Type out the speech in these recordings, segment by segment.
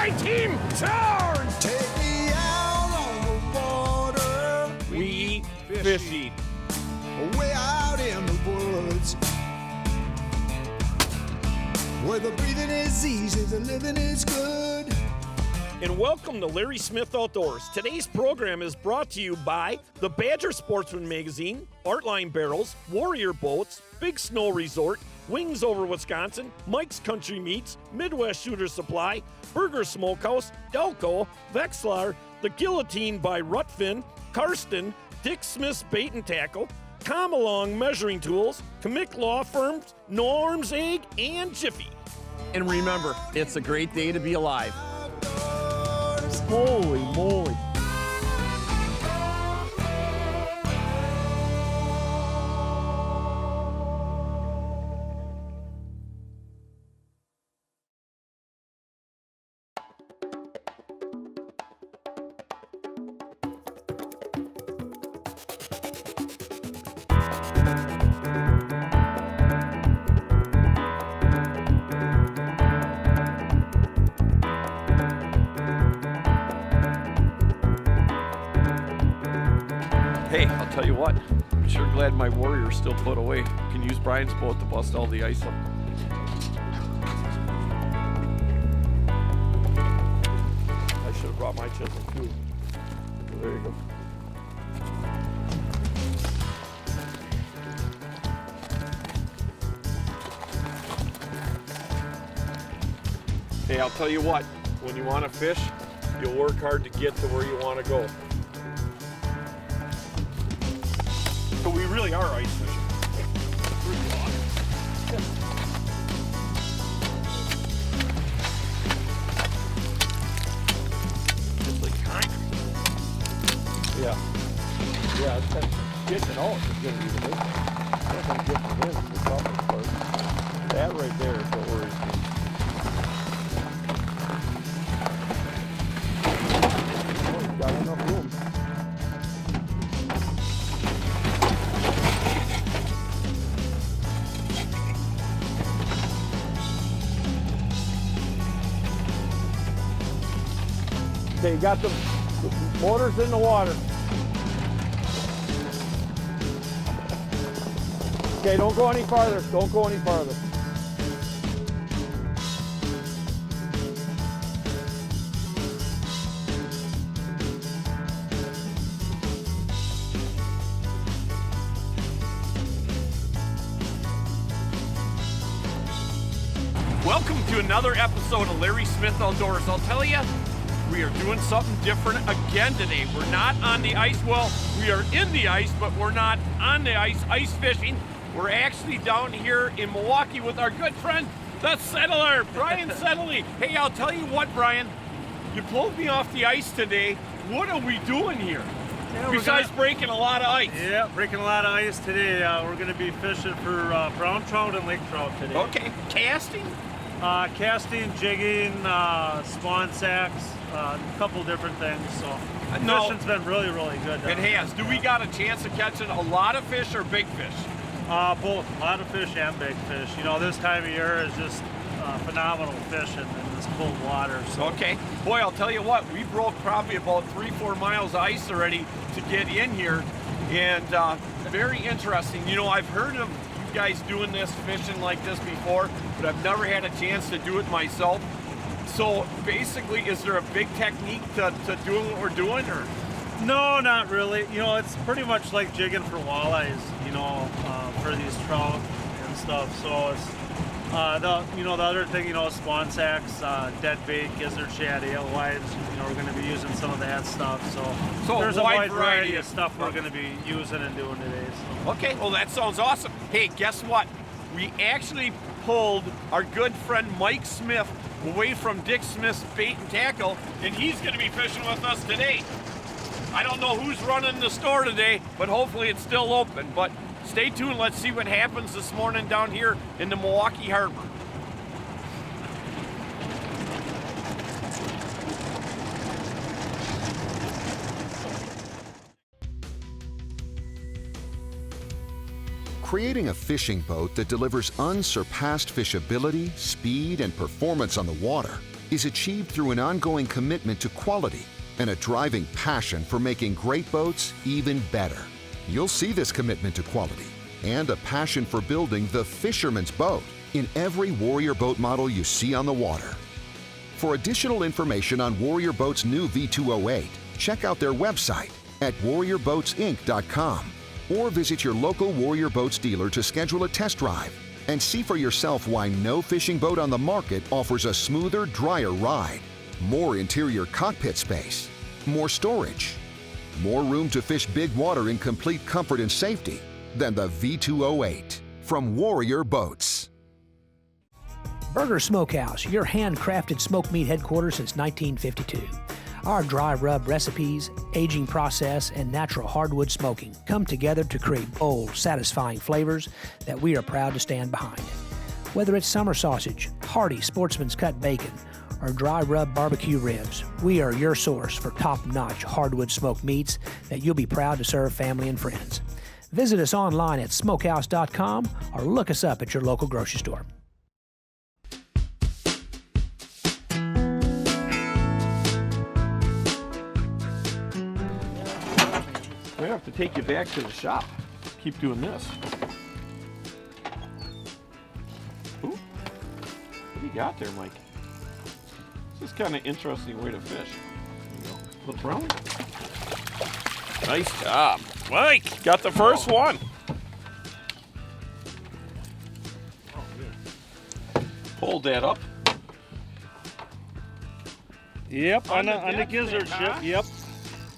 My team turns! Take me out on the water. We eat fishy. Way out in the woods. Where the breathing is easy, the living is good. And welcome to Larry Smith Outdoors. Today's program is brought to you by the Badger Sportsman Magazine, Artline Barrels, Warrior Boats, Big Snow Resort, Wings Over Wisconsin, Mike's Country Meats, Midwest Shooter Supply, Burger Smokehouse, Delco, Vexlar, The Guillotine by Rutfin, Karsten, Dick Smith's Bait and Tackle, Come Along Measuring Tools, Kamick Law Firms, Norm's Egg, and Jiffy. And remember, it's a great day to be alive. Holy moly. Hey, I'll tell you what, I'm sure glad my Warrior's still put away. Can use Brian's boat to bust all the ice up. I should have brought my chisel too. There you go. Hey, I'll tell you what, when you want to fish, you'll work hard to get to where you want to go. So we really are ice fishing. It's like concrete. Yeah, it's kind of getting it all is going to be the big one. I think getting it in is the toughest part. That right there is what worries me. Oh, you've got enough room. Okay, you got the motors in the water. Okay, don't go any farther. Don't go any farther. Welcome to another episode of Larry Smith Outdoors. I'll tell you, we are doing something different again today. We're not on the ice. Well, we are in the ice, but we're not on the ice fishing. We're actually down here in Milwaukee with our good friend, the settler, Brian Settele. Hey, I'll tell you what, Brian, you pulled me off the ice today. What are we doing here? Yeah, Besides breaking a lot of ice. Yeah, breaking a lot of ice today. We're going to be fishing for brown trout and lake trout today. Okay, casting? Casting, jigging, spawn sacks, a couple different things. So fishing's been really, really good. It has. Do we got a chance of catching a lot of fish or big fish? Both, a lot of fish and big fish. You know, this time of year is just phenomenal fishing in this cold water. So. Okay. Boy, I'll tell you what, we broke probably about 3-4 miles of ice already to get in here. And very interesting. You know, I've heard of you guys doing this, fishing like this before, but I've never had a chance to do it myself. So basically, is there a big technique to doing what we're doing, or? No, not really. You know, it's pretty much like jigging for walleyes, you know, for these trout and stuff. So it's, the other thing, you know, spawn sacks, dead bait, gizzard shad, alewives, you know, we're going to be using some of that stuff. So there's a wide variety of stuff we're going to be using and doing today. So. Okay, well, that sounds awesome. Hey, guess what? We actually pulled our good friend Mike Smith away from Dick Smith's Bait and Tackle, and he's going to be fishing with us today. I don't know who's running the store today, but hopefully it's still open. But stay tuned. Let's see what happens this morning down here in the Milwaukee Harbor. Creating a fishing boat that delivers unsurpassed fishability, speed, and performance on the water is achieved through an ongoing commitment to quality and a driving passion for making great boats even better. You'll see this commitment to quality and a passion for building the fisherman's boat in every Warrior boat model you see on the water. For additional information on Warrior Boats' new V208, check out their website at warriorboatsinc.com or visit your local Warrior Boats dealer to schedule a test drive and see for yourself why no fishing boat on the market offers a smoother, drier ride, more interior cockpit space, more storage, more room to fish big water in complete comfort and safety than the V208 from Warrior Boats. Burger Smokehouse, your handcrafted smoked meat headquarters since 1952. Our dry rub recipes, aging process, and natural hardwood smoking come together to create bold, satisfying flavors that we are proud to stand behind. Whether it's summer sausage, hearty sportsman's cut bacon, or dry rub barbecue ribs, we are your source for top-notch hardwood smoked meats that you'll be proud to serve family and friends. Visit us online at smokehouse.com or look us up at your local grocery store. We have to take you back to the shop. Keep doing this. Ooh. What do you got there, Mike? This is kind of interesting way to fish. There you go. Little brown. Nice job. Mike, got the first one. Hold that up. Yep, on the gizzard thing, ship. huh? Yep.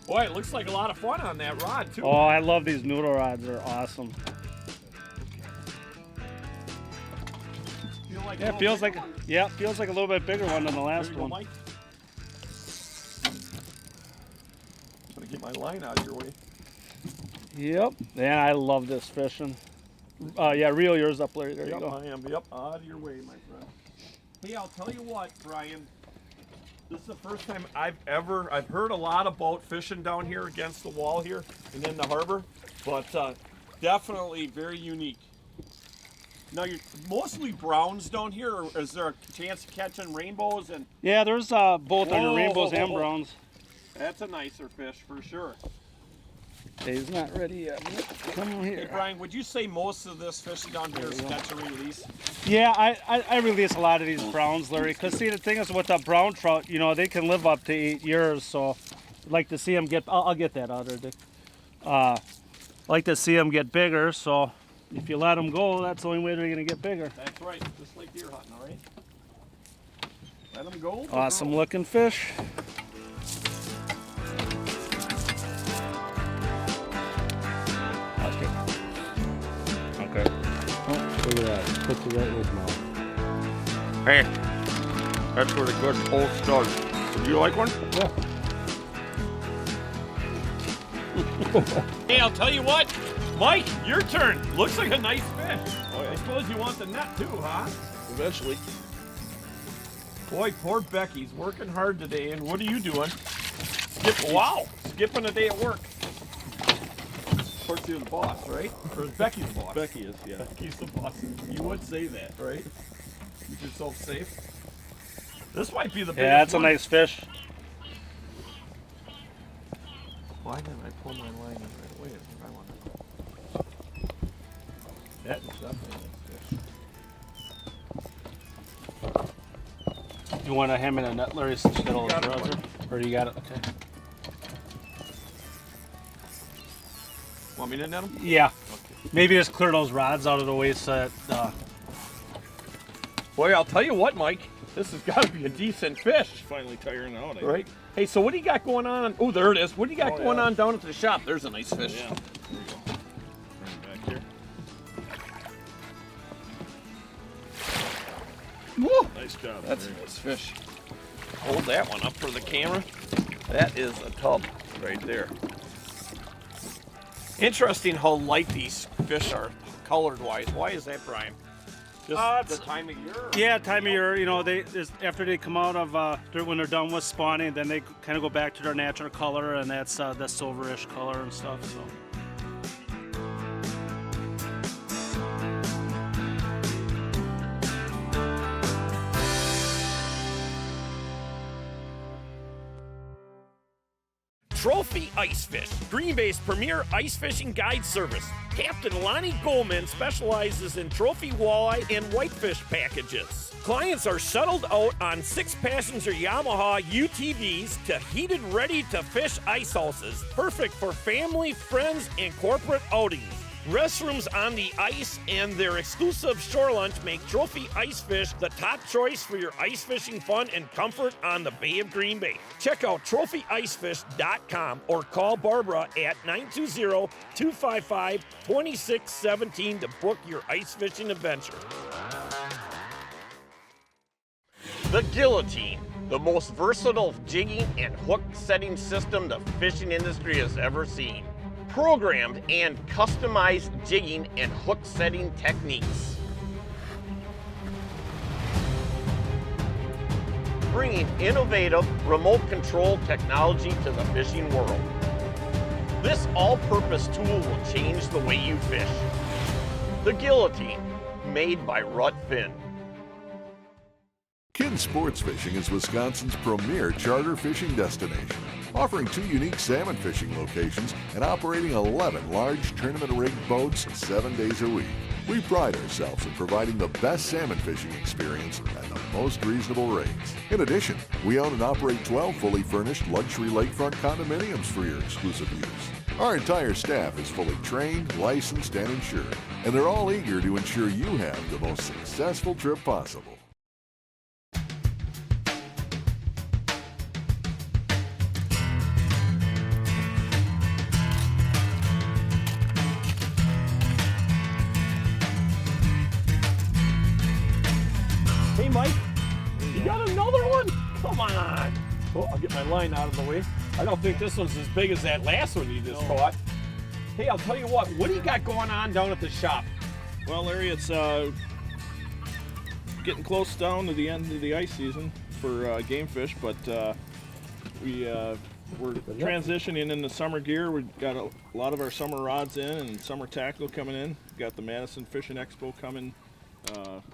Boy, it looks like a lot of fun on that rod, too. Oh, I love these noodle rods. They're awesome. Yeah, feels like a little bit bigger one than the last one. Mike. I'm gonna get my line out of your way. Yep. Yeah, I love this fishing. Yeah, reel yours up, Larry. There you go. I am. Yep, out of your way, my friend. Hey, I'll tell you what, Brian. This is the first time I've heard a lot about fishing down here against the wall here and in the harbor, but definitely very unique. Now, you're mostly browns down here, or is there a chance of catching rainbows? And Yeah, there's both under rainbows and browns. That's a nicer fish for sure. He's not ready yet. Come on Hey, here. Brian, would you say most of this fishing down here is catch and release? Yeah, I release a lot of these browns, Larry, because see, the thing is with the brown trout, you know, they can live up to 8 years, so I'd like to see them get, I'll get that out there, Dick. Like to see them get bigger, so if you let them go, that's the only way they're going to get bigger. That's right, just like deer hunting, all right? Let them go. Awesome looking fish. Okay. Oh, look at that. Puts it right in his mouth. Hey, that's where the good old starts. Would you like one? Yeah. Hey, I'll tell you what. Mike, your turn. Looks like a nice fish. Oh, yeah. I suppose you want the net too, huh? Eventually. Boy, poor Becky's working hard today. And what are you doing? Skipping a day at work. Of course, you're the boss, right? Or is Becky the boss? Becky is, yeah. Becky's the boss. You would say that, right? Keep yourself safe. This might be the biggest Yeah, that's one. a nice fish. Why didn't I pull my line in right away? Is what I want to know. That is definitely a nice fish. You want to ham in a net, Larry, since you got all the Got it, browser? Or you got it? Okay. Want me to net him? Yeah. Okay. Maybe just clear those rods out of the way so that, Boy, I'll tell you what, Mike. This has got to be a decent fish. Finally tiring out, I Right? think. Hey, so what do you got going on? Oh, there it is. What do you got going on down at the shop? There's a nice fish. Yeah. There you go. Bring it back here. Woo! Nice job. That's a Larry. nice fish. Hold that one up for the camera. That is a tub right there. Interesting how light these fish are colored-wise. Why is that, Brian? Just the time of year? yeah, time of year, you know, after they come out of, when they're done with spawning, then they kind of go back to their natural color, and that's the silverish color and stuff, so. Trophy Ice Fish, Green Bay's premier ice fishing guide service. Captain Lonnie Goldman specializes in trophy walleye and whitefish packages. Clients are shuttled out on 6-passenger Yamaha UTVs to heated, ready-to-fish ice houses, perfect for family, friends, and corporate outings. Restrooms on the ice and their exclusive shore lunch make Trophy Ice Fish the top choice for your ice fishing fun and comfort on the Bay of Green Bay. Check out TrophyIcefish.com or call Barbara at 920-255-2617 to book your ice fishing adventure. The Guillotine, the most versatile jigging and hook setting system the fishing industry has ever seen. Programmed and customized jigging and hook setting techniques. Bringing innovative remote control technology to the fishing world. This all-purpose tool will change the way you fish. The Guillotine, made by Rut Fin. Kin Sports Fishing is Wisconsin's premier charter fishing destination, offering 2 unique salmon fishing locations and operating 11 large tournament-rigged boats 7 days a week. We pride ourselves in providing the best salmon fishing experience at the most reasonable rates. In addition, we own and operate 12 fully furnished luxury lakefront condominiums for your exclusive use. Our entire staff is fully trained, licensed, and insured, and they're all eager to ensure you have the most successful trip possible. Hey, Mike, you got another one? Come on. Oh, I'll get my line out of the way. I don't think this one's as big as that last one you just caught. Hey, I'll tell you what do you got going on down at the shop? Well, Larry, it's getting close down to the end of the ice season for game fish, but we're transitioning into summer gear. We've got a lot of our summer rods in and summer tackle coming in. We've got the Madison Fishing Expo coming.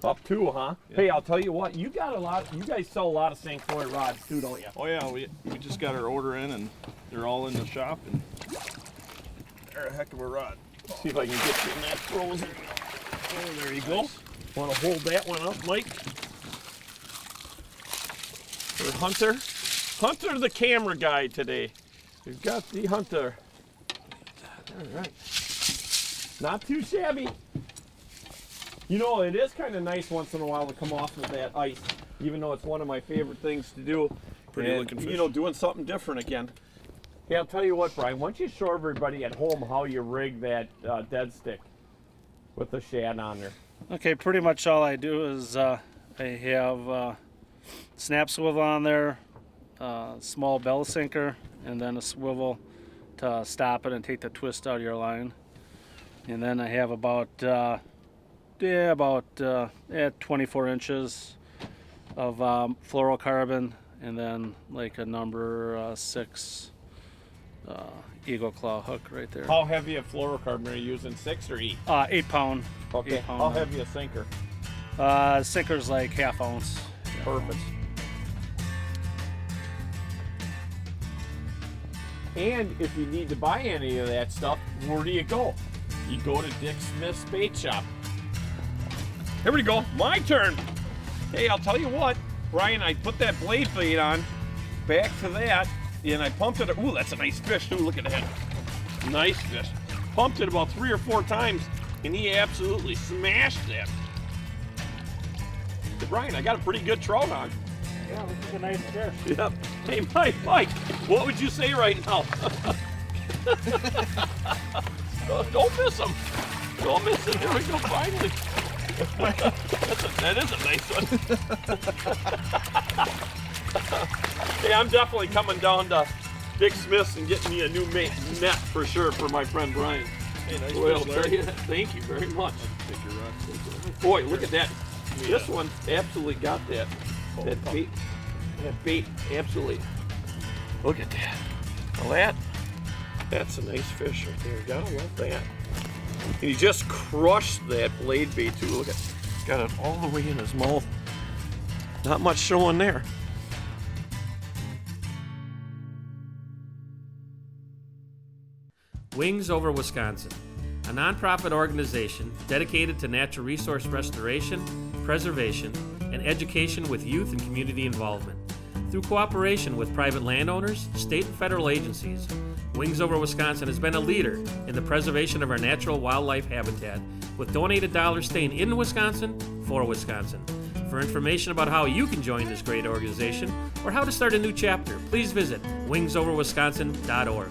Up too, huh? Yeah. Hey, I'll tell you what, you guys sell a lot of St. Croix rods too, don't you? Oh yeah, we just got our order in and they're all in the shop and they're a heck of a rod. Let's see if I can get you in that frozen. Oh, there you go. Want to hold that one up, Mike? For Hunter. Hunter the camera guy today. We've got the Hunter. All right. Not too shabby. You know, it is kind of nice once in a while to come off of that ice, even though it's one of my favorite things to do. Pretty looking fish. You know, doing something different again. Hey, I'll tell you what, Brian, why don't you show everybody at home how you rig that dead stick with the shad on there. Okay, pretty much all I do is I have snap swivel on there, small bell sinker, and then a swivel to stop it and take the twist out of your line. And then I have about 24 inches of fluorocarbon, and then like a number 6 Eagle Claw hook right there. How heavy a fluorocarbon are you using, 6 or 8? 8 pound. Okay. 8 pound. How heavy a sinker? Sinker's like ½ ounce. Perfect. And if you need to buy any of that stuff, where do you go? You go to Dick Smith's Bait Shop. Here we go, my turn. Hey, I'll tell you what, Brian, I put that blade bait on, back to that, and I pumped it. Ooh, that's a nice fish, too. Look at that. Nice fish. Pumped it about 3 or 4 times, and he absolutely smashed that. Hey, Brian, I got a pretty good trout on. Yeah, this is a nice fish. Yep. Hey, Mike, what would you say right now? Don't miss him. Don't miss him. Here we go, finally. That is a nice one. Hey, I'm definitely coming down to Dick Smith's and getting me a new net for sure for my friend Brian. Hey, nice Well, fish, Larry. thank you very much. Take your rod. Boy, look at that. This one absolutely got that. That bait. That bait, absolutely. Look at that. Well, that's a nice fish right there. Gotta love that. And he just crushed that blade bait too. Look at, got it all the way in his mouth. Not much showing there. Wings Over Wisconsin, a nonprofit organization dedicated to natural resource restoration, preservation, and education with youth and community involvement. Through cooperation with private landowners, state and federal agencies, Wings Over Wisconsin has been a leader in the preservation of our natural wildlife habitat, with donated dollars staying in Wisconsin for Wisconsin. For information about how you can join this great organization or how to start a new chapter, please visit wingsoverwisconsin.org.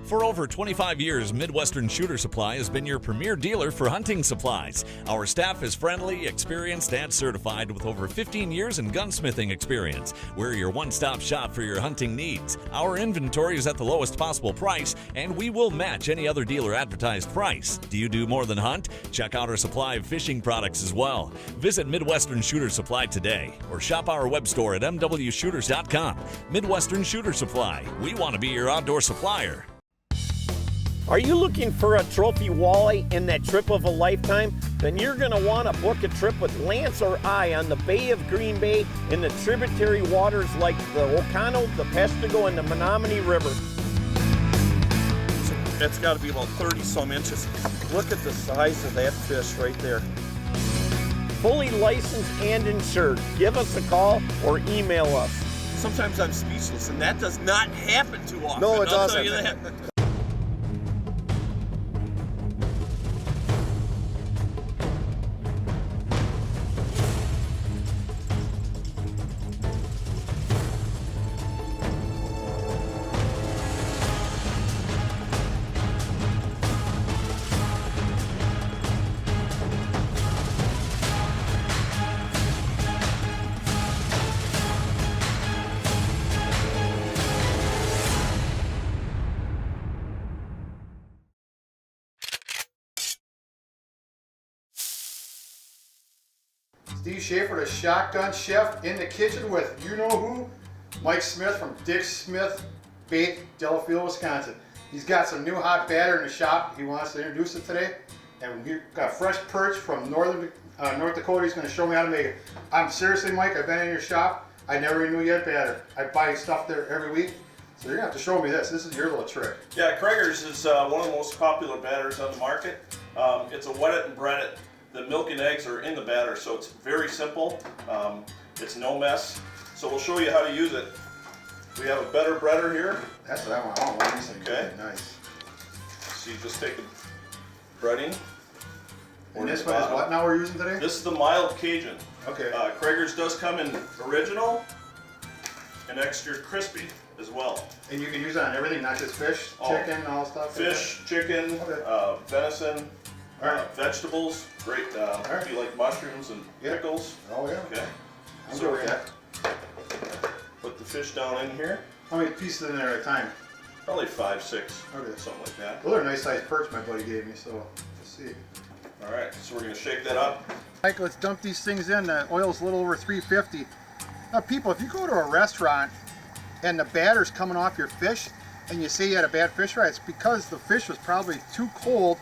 For over 25 years, Midwestern Shooter Supply has been your premier dealer for hunting supplies. Our staff is friendly, experienced, and certified with over 15 years in gunsmithing experience. We're your one-stop shop for your hunting needs. Our inventory is at the lowest possible price, and we will match any other dealer advertised price. Do you do more than hunt? Check out our supply of fishing products as well. Visit Midwestern Shooter Supply today, or shop our web store at mwshooters.com. Midwestern Shooter Supply. We want to be your outdoor supplier. Are you looking for a trophy walleye in that trip of a lifetime? Then you're going to want to book a trip with Lance or I on the Bay of Green Bay in the tributary waters like the Oconto, the Peshtigo, and the Menominee River. That's got to be about 30-some inches. Look at the size of that fish right there. Fully licensed and insured. Give us a call or email us. Sometimes I'm speechless, and that does not happen too often. No, it I'll doesn't. tell you that. Steve Schaefer, the shotgun chef, in the kitchen with you-know-who, Mike Smith from Dick Smith Bait, Delafield, Wisconsin. He's got some new hot batter in the shop. He wants to introduce it today. And we got fresh perch from North Dakota. He's going to show me how to make it. I'm seriously, Mike, I've been in your shop. I never even knew you had batter. I buy stuff there every week. So you're going to have to show me this. This is your little trick. Yeah, Krager's is one of the most popular batters on the market. It's a wet it and bread it. The milk and eggs are in the batter, so it's very simple. It's no mess. So we'll show you how to use it. We have a better breader here. That's what I want. I don't want these things. Okay. Nice. So you just take the breading. And this one is what now we're using today? This is the mild Cajun. Okay. Krager's does come in original and extra crispy as well. And you can use it on everything, not just fish, chicken, and all stuff? Fish, chicken, venison, vegetables. Great. If you like mushrooms and pickles. Oh, yeah. Okay. I'm good with that. Put the fish down in here. How many pieces in there at a time? Probably 5, 6. Okay. Something like that. Those are nice sized perch my buddy gave me, so let's see. All right, so we're going to shake that up. Mike, let's dump these things in. The oil's a little over 350. Now, people, if you go to a restaurant and the batter's coming off your fish and you say you had a bad fish fry, it's because the fish was probably too cold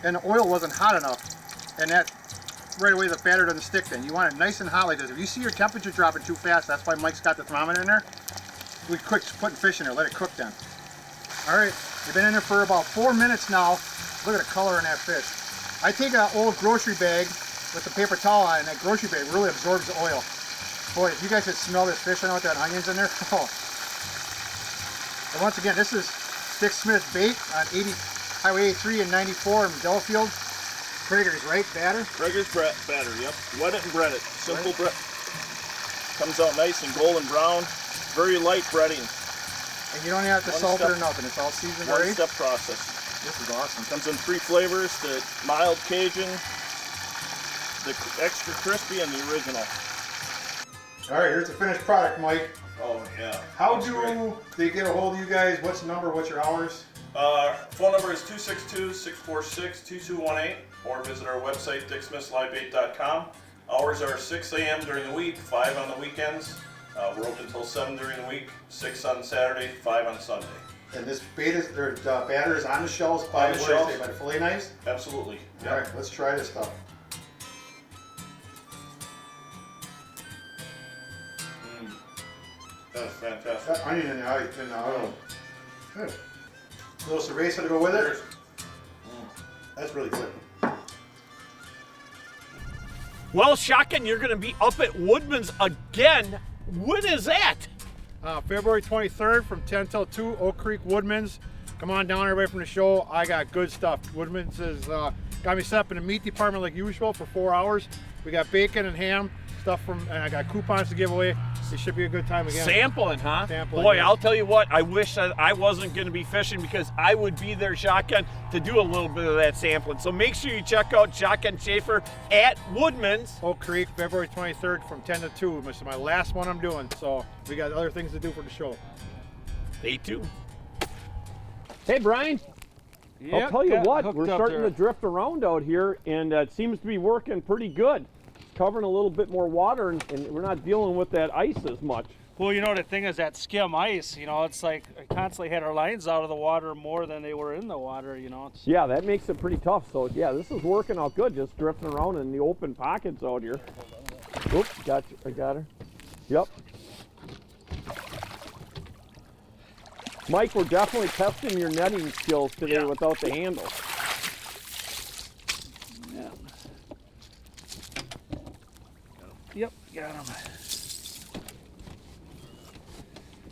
and the oil wasn't hot enough. And that, right away, the batter doesn't stick then. You want it nice and hot like this. If you see your temperature dropping too fast, that's why Mike's got the thermometer in there. We quit putting fish in there, let it cook then. All right, they've been in there for about 4 minutes now. Look at the color in that fish. I take an old grocery bag with the paper towel on it, and that grocery bag really absorbs the oil. Boy, if you guys could smell this fish, I know with that onions in there. Oh. And once again, this is Dick Smith Bait on Highway 83 and 94 in Delafield. Krager's, right? Batter? Krager's batter, yep. Wet it and bread it. Simple bread. Comes out nice and golden brown. Very light breading. And you don't have to salt it or nothing. It's all seasoned already? One-step process. This is awesome. Comes in 3 flavors, the mild Cajun, the extra crispy, and the original. All right, here's the finished product, Mike. Oh, yeah. How do they get a hold of you guys? What's the number? What's your hours? Phone number is 262-646-2218, or visit our website, dicksmithslivebait.com. Hours are 6 a.m. during the week, 5 on the weekends. We're open until 7 during the week, 6 on Saturday, 5 on Sunday. And this bait is, batter is on the shelves by the shelves. By the fillet knives? Absolutely. Yep. All right, let's try this stuff. That's fantastic. That onion in the oil. Good. A little cerveza to go with it. That's really good. Well, Shotgun, you're going to be up at Woodman's again. When is that? February 23rd from 10 till 2, Oak Creek Woodman's. Come on down, everybody, from the show. I got good stuff. Woodman's has got me set up in the meat department like usual for 4 hours. We got bacon and ham stuff and I got coupons to give away. It should be a good time again. Sampling, huh? Sampling. Boy, I'll tell you what, I wish I wasn't going to be fishing because I would be there, Shotgun, to do a little bit of that sampling. So make sure you check out Shotgun Schaefer at Woodman's. Oak Creek, February 23rd from 10 to 2. This is my last one I'm doing, so we got other things to do for the show. Stay tuned. Hey, Brian. Yep, I'll tell you what, hooked we're up starting there. to drift around out here, and it seems to be working pretty good. It's covering a little bit more water, and we're not dealing with that ice as much. Well, you know, the thing is that skim ice, you know, it's like I constantly had our lines out of the water more than they were in the water, you know. Yeah, that makes it pretty tough. So, yeah, this is working out good, just drifting around in the open pockets out here. Oops, I got her. Yep. Mike, we're definitely testing your netting skills today without the handle. Yeah. Yep, got him.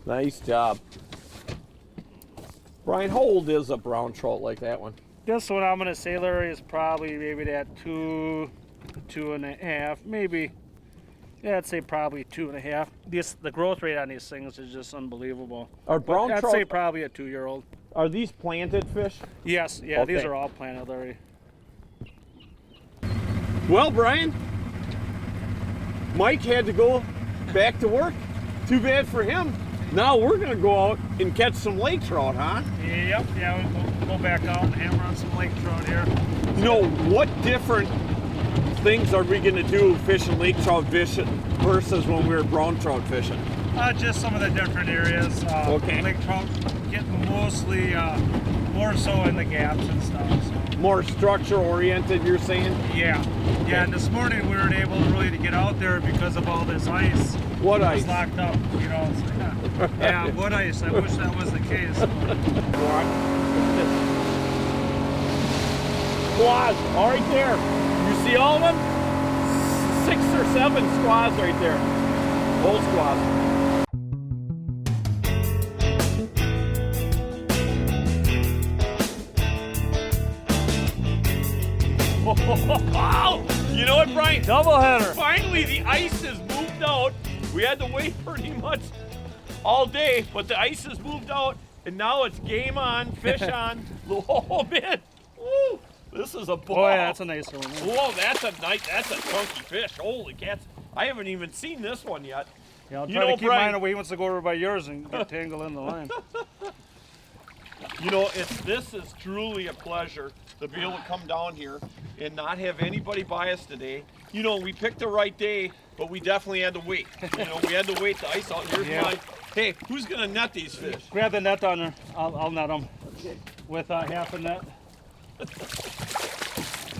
Nice job. Brian, how old is a brown trout like that one? This one I'm gonna say, Larry, is probably maybe that 2.5, maybe. Yeah, I'd say probably 2.5. The growth rate on these things is just unbelievable. Are brown I'd trout? say probably a 2-year-old. Are these planted fish? Yes, yeah, Okay. these are all planted, Larry. Well, Brian, Mike had to go back to work. Too bad for him. Now we're gonna go out and catch some lake trout, huh? Yep, yeah, we'll go back out and hammer on some lake trout here. You know, what different things are we gonna do fishing lake trout fishing versus when we were brown trout fishing? Just some of the different areas. Okay. Lake trout getting mostly more so in the gaps and stuff. So. More structure oriented, you're saying? Yeah. Yeah, and this morning we weren't able really to get out there because of all this ice. What It ice? was locked up, you know. So, yeah, wood ice. I wish that was the case. Squaws, all right there. You see all of them? 6 or 7 squaws right there. Old squaws. Wow! You know what, Brian? Doubleheader. Finally, the ice has moved out. We had to wait pretty much all day, but the ice has moved out, and now it's game on, fish on. Oh, man. Woo! This is a ball. Oh, yeah, that's a nice one. Whoa, that's a chunky fish. Holy cats. I haven't even seen this one yet. Yeah, I'll You try know, to keep Brian- mine away once I go over by yours and get tangled in the line. You know, this is truly a pleasure to be able to come down here and not have anybody by us today. You know, we picked the right day, but we definitely had to wait. You know, we had to wait the ice out. Here's my, hey, who's gonna net these fish? Grab the net on there. I'll net them with half a net.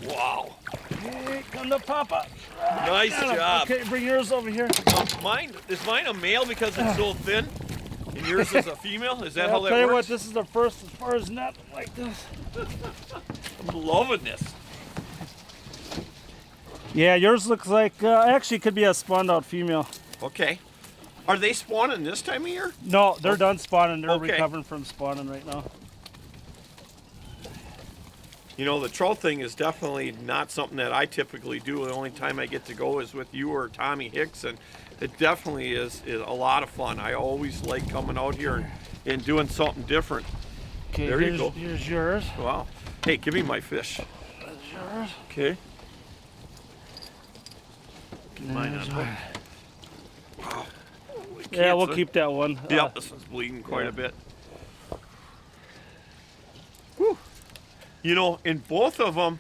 Wow. Hey, come to Papa. Nice Got 'em. job. Okay, bring yours over here. Is mine a male because it's so thin? And yours is a female? Is that how I'll that tell you what, works? this is the first as far as net like this. I'm loving this. Yeah, yours looks like, actually could be a spawned out female. Okay. Are they spawning this time of year? No, they're done spawning. They're Okay. recovering from spawning right now. You know, the trout thing is definitely not something that I typically do. The only time I get to go is with you or Tommy Hicks, and it definitely is a lot of fun. I always like coming out here and doing something different. Okay, There you go. Here's yours. Wow. Hey, give me my fish. That's yours. Okay. Get mine on hook. Wow. Holy Yeah, we'll cats, keep that one. Yep, this one's bleeding quite a bit. Whew. You know, in both of them,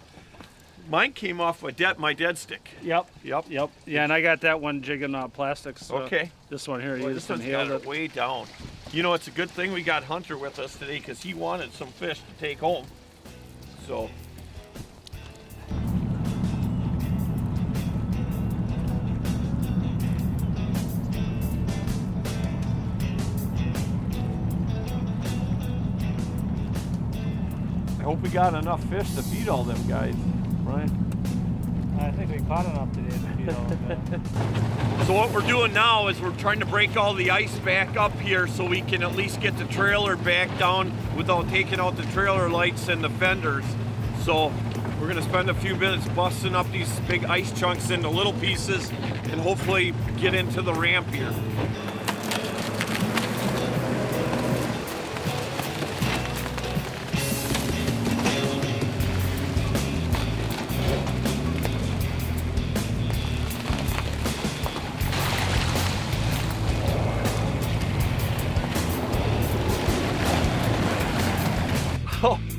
mine came off my dead stick. Yep. Yep. Yeah, and I got that one jigging plastics. Okay. This one here, Boy, you this just one's got inhaled it it. way down. You know, it's a good thing we got Hunter with us today because he wanted some fish to take home. So. hope we got enough fish to feed all them guys, Brian. I think we caught enough today to feed all of them. So what we're doing now is we're trying to break all the ice back up here so we can at least get the trailer back down without taking out the trailer lights and the fenders. So we're gonna spend a few minutes busting up these big ice chunks into little pieces and hopefully get into the ramp here.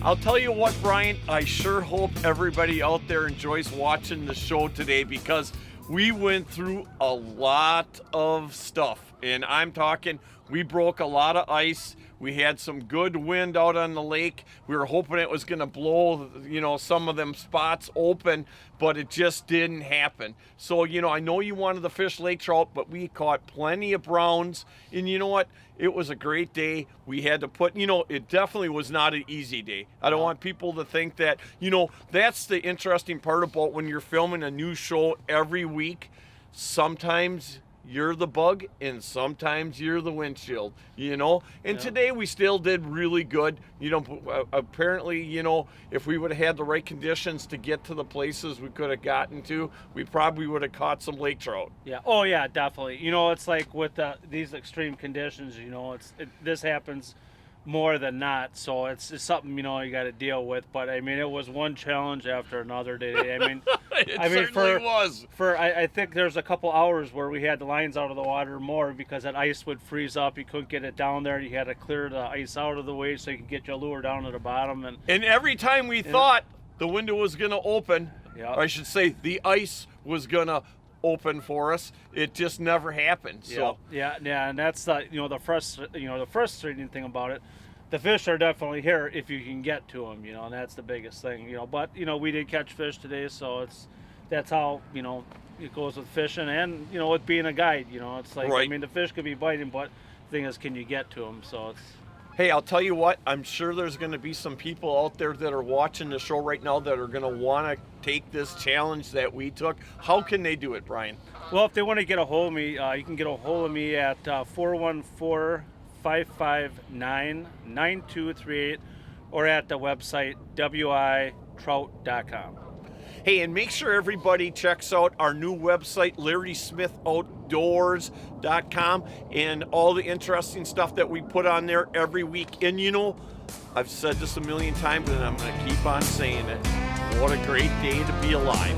I'll tell you what, Brian, I sure hope everybody out there enjoys watching the show today because we went through a lot of stuff. And I'm talking, we broke a lot of ice. We had some good wind out on the lake. We were hoping it was gonna blow, some of them spots open, but it just didn't happen. So, I know you wanted to fish lake trout, but we caught plenty of browns. And you know what? It was a great day. We had to put, it definitely was not an easy day. I don't want people to think that, that's the interesting part about when you're filming a new show every week. Sometimes you're the bug and sometimes you're the windshield, and today we still did really good. Apparently, if we would have had the right conditions to get to the places we could have gotten to, we probably would have caught some lake trout. Yeah. Oh yeah, definitely. It's like with these extreme conditions, this happens more than not, so it's something you got to deal with. But I mean, it was one challenge after another day. I mean, I think there's a couple hours where we had the lines out of the water more because that ice would freeze up. You couldn't get it down there. You had to clear the ice out of the way so you could get your lure down to the bottom. And every time we thought the window was going to open, or I should say the ice was going to open for us, it just never happened. So yeah, and that's the frustrating thing about it. The fish are definitely here if you can get to them, and that's the biggest thing, But we did catch fish today, so that's how it goes with fishing and with being a guide. It's like right. I mean, the fish could be biting, but the thing is, can you get to them? So it's. Hey, I'll tell you what, I'm sure there's going to be some people out there that are watching the show right now that are going to want to take this challenge that we took. How can they do it, Brian? Well, if they want to get a hold of me, you can get a hold of me at 414-559-9238 or at the website witrout.com. Hey, and make sure everybody checks out our new website, LarrySmithOutdoors.com, and all the interesting stuff that we put on there every week. And I've said this a million times, and I'm going to keep on saying it. What a great day to be alive.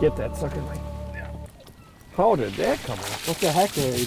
Get that sucker, Mike. How did that come off? What the heck, Larry?